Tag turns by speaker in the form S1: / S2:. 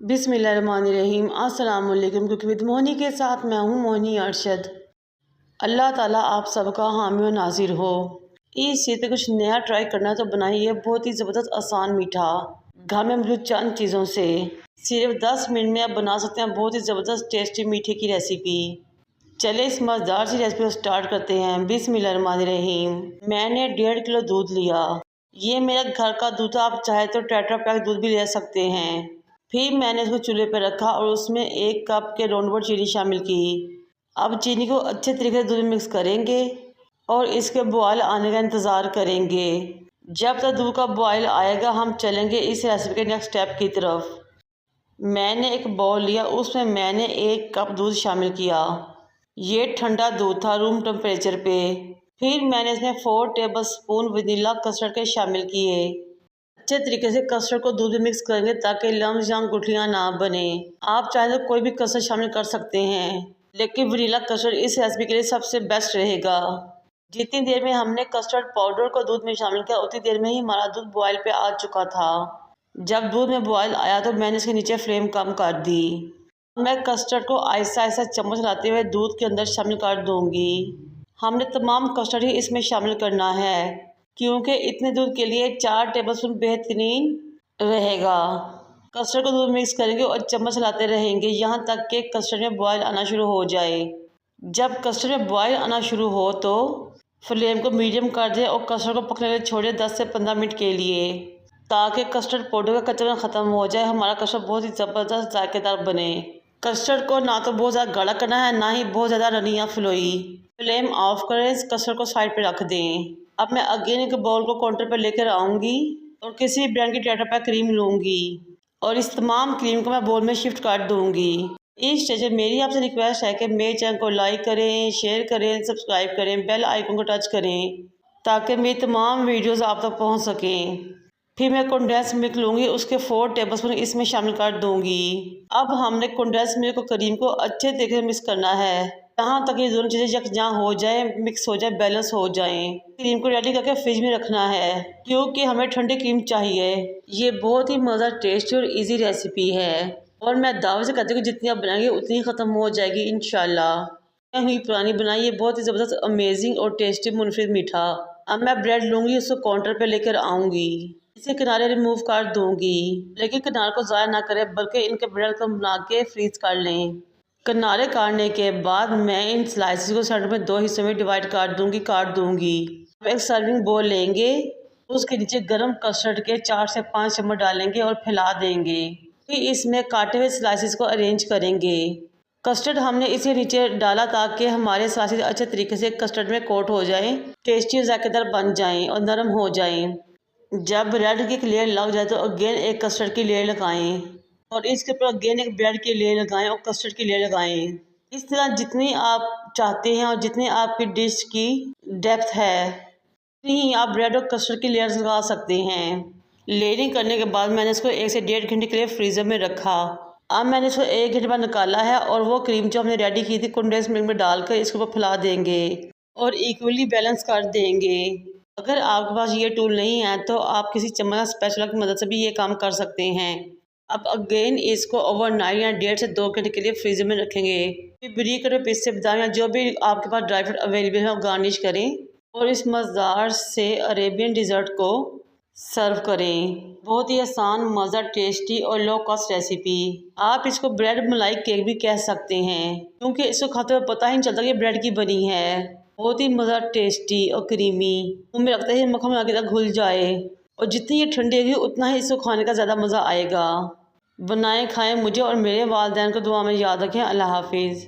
S1: बिस्मिल्लाहिर्रहमानिर्रहीम। अस्सलाम वालेकुम। कुकिंग विद मोहनी के साथ मैं हूँ मोहनी अरशद। अल्लाह ताला आप सबका हामी और नाजिर हो। इस चीज़ पे कुछ नया ट्राई करना तो बनाइए बहुत ही ज़बरदस्त आसान मीठा घर में मौजूद चंद चीज़ों से सिर्फ 10 मिनट में आप बना सकते हैं बहुत ही ज़बरदस्त टेस्टी मीठे की रेसिपी। चले इस मज़ेदार सी रेसिपी को स्टार्ट करते हैं। बिस्मिल्लाहिर्रहमानिर्रहीम। मैंने 1.5 किलो दूध लिया। ये मेरा घर का दूध, आप चाहे तो टेट्रा पैक दूध भी ले सकते हैं। फिर मैंने इसको चूल्हे पर रखा और उसमें 1 कप के राउंड चीनी शामिल की। अब चीनी को अच्छे तरीके से दूध में मिक्स करेंगे और इसके बॉयल आने का इंतज़ार करेंगे। जब तक दूध का बॉयल आएगा हम चलेंगे इस रेसिपी के नेक्स्ट स्टेप की तरफ। मैंने एक बाउल लिया, उसमें मैंने 1 कप दूध शामिल किया। ये ठंडा दूध था रूम टेम्परेचर पे। फिर मैंने इसमें 4 टेबलस्पून वनीला कस्टर्ड के शामिल किए। अच्छे तरीके से कस्टर्ड को दूध में मिक्स करेंगे ताकि लम्स या गुठलियाँ ना बने। आप चाहे तो कोई भी कस्टर्ड शामिल कर सकते हैं, लेकिन वनीला कस्टर्ड इस रेसिपी के लिए सबसे बेस्ट रहेगा। जितनी देर में हमने कस्टर्ड पाउडर को दूध में शामिल किया उतनी देर में ही हमारा दूध बॉयल पे आ चुका था। जब दूध में बॉयल आया तो मैंने इसके नीचे फ्लेम कम कर दी। मैं कस्टर्ड को आहिस्ता आहिस्ता चम्मच चलाते हुए दूध के अंदर शामिल कर दूंगी। हमने तमाम कस्टर्ड ही इसमें शामिल करना है क्योंकि इतने दूध के लिए 4 टेबलस्पून बेहतरीन रहेगा। कस्टर्ड को दूध मिक्स करेंगे और चम्मच चलाते रहेंगे यहाँ तक कि कस्टर्ड में बॉयल आना शुरू हो जाए। जब कस्टर्ड में बॉयल आना शुरू हो तो फ्लेम को मीडियम कर दें और कस्टर्ड को पकने के लिए छोड़े 10 से 15 मिनट के लिए, ताकि कस्टर्ड पाउडर का कचरा ख़त्म हो जाए। हमारा कस्टर्ड बहुत ही ज़बरदस्त जायकेदार बने। कस्टर्ड को ना तो बहुत ज़्यादा गाढ़ा करना है, ना ही बहुत ज़्यादा रनी या फ्लोई। फ्लेम ऑफ करें, इस कस्टर्ड को साइड पे रख दें। अब मैं अगेन एक बाउल को काउंटर पर लेकर आऊँगी और किसी ब्रांड की टेट्रा पैक क्रीम लूँगी और इस तमाम क्रीम को मैं बाउल में शिफ्ट कर दूँगी। इस स्टेज पर मेरी आपसे रिक्वेस्ट है कि मेरे चैनल को लाइक करें, शेयर करें, सब्सक्राइब करें, बेल आइकन को टच करें ताकि मेरी तमाम वीडियोस आप तक पहुंच सकें। फिर मैं कंडेंस मिल्क लूँगी, उसके 4 टेबलस्पून इसमें शामिल कर दूँगी। अब हमने कंडेंस मिल्क और क्रीम को अच्छे तरीके से मिक्स करना है, यहाँ तक ये दोनों चीज़ें यकजां हो जाए, मिक्स हो जाए, बैलेंस हो जाए। क्रीम को रेडी करके फ्रिज में रखना है क्योंकि हमें ठंडी क्रीम चाहिए। ये बहुत ही मज़ेदार, टेस्टी और इजी रेसिपी है और मैं दावे से कहती हूँ कि जितनी आप बनाएंगे उतनी ख़त्म हो जाएगी इंशाल्लाह। हुई पुरानी बनाई, ये बहुत ही ज़बरदस्त, अमेजिंग और टेस्टी मुनफरिद मीठा। अब मैं ब्रेड लूँगी, उसको काउंटर पर लेकर आऊँगी, इसे किनारे रिमूव कर दूँगी, लेकिन किनारे को ज़ाया ना करें बल्कि इनके ब्रेड को बना के फ्रीज कर लें। किनारे काटने के बाद मैं इन स्लाइसेस को सेंटर में 2 हिस्सों में डिवाइड कर दूँगी, काट दूँगी। अब एक सर्विंग बोल लेंगे, उसके नीचे गर्म कस्टर्ड के 4 से 5 चम्मच डालेंगे और फैला देंगे। फिर इसमें काटे हुए स्लाइसेस को अरेंज करेंगे। कस्टर्ड हमने इसके नीचे डाला ताकि हमारे स्लाइसेस अच्छे तरीके से कस्टर्ड में कोट हो जाएं, टेस्टी और जायकेदार बन जाएं और नरम हो जाएं। जब ब्रेड की एक लेयर लग जाए तो अगेन एक कस्टर्ड की लेयर लगाएं और इसके ऊपर अगेन एक ब्रेड की लेयर लगाएं और कस्टर्ड की लेयर लगाएं। इस तरह जितनी आप चाहते हैं और जितनी आपकी डिश की डेप्थ है उतनी ही आप ब्रेड और कस्टर्ड की लेयर्स लगा सकते हैं। लेयरिंग करने के बाद मैंने इसको 1 से 1.5 घंटे के लिए फ्रीज़र में रखा। अब मैंने इसको 1 घंटे बाद निकाला है और वो क्रीम जो हमने रेडी की थी कंडेंस मिल्क में डालकर इसके ऊपर फैला देंगे और इक्वली बैलेंस कर देंगे। अगर आपके पास ये टूल नहीं है तो आप किसी चम्मच स्पैचुला की मदद से भी ये काम कर सकते हैं। अब अगेन इसको ओवरनाइट या 1.5 से 2 घंटे के लिए फ्रीजर में रखेंगे। फिर ब्रीक करो, पिस्ते, बादाम या जो भी आपके पास ड्राई फ्रूट अवेलेबल है वो गार्निश करें और इस मज़ेदार से अरेबियन डिज़र्ट को सर्व करें। बहुत ही आसान, मज़ेदार, टेस्टी और लो कॉस्ट रेसिपी। आप इसको ब्रेड मलाई केक भी कह सकते हैं क्योंकि इसको खाते हुए पता ही नहीं चलता कि ब्रेड की बनी है। बहुत ही मज़ेदार, टेस्टी और क्रीमी, मुँह में लगता है मक्खन आगे तक घुल जाए और जितनी ये ठंडी होगी उतना ही इसको खाने का ज़्यादा मज़ा आएगा। बनाएं, खाएं, मुझे और मेरे वालिदैन को दुआ में याद रखें। अल्लाह हाफिज़।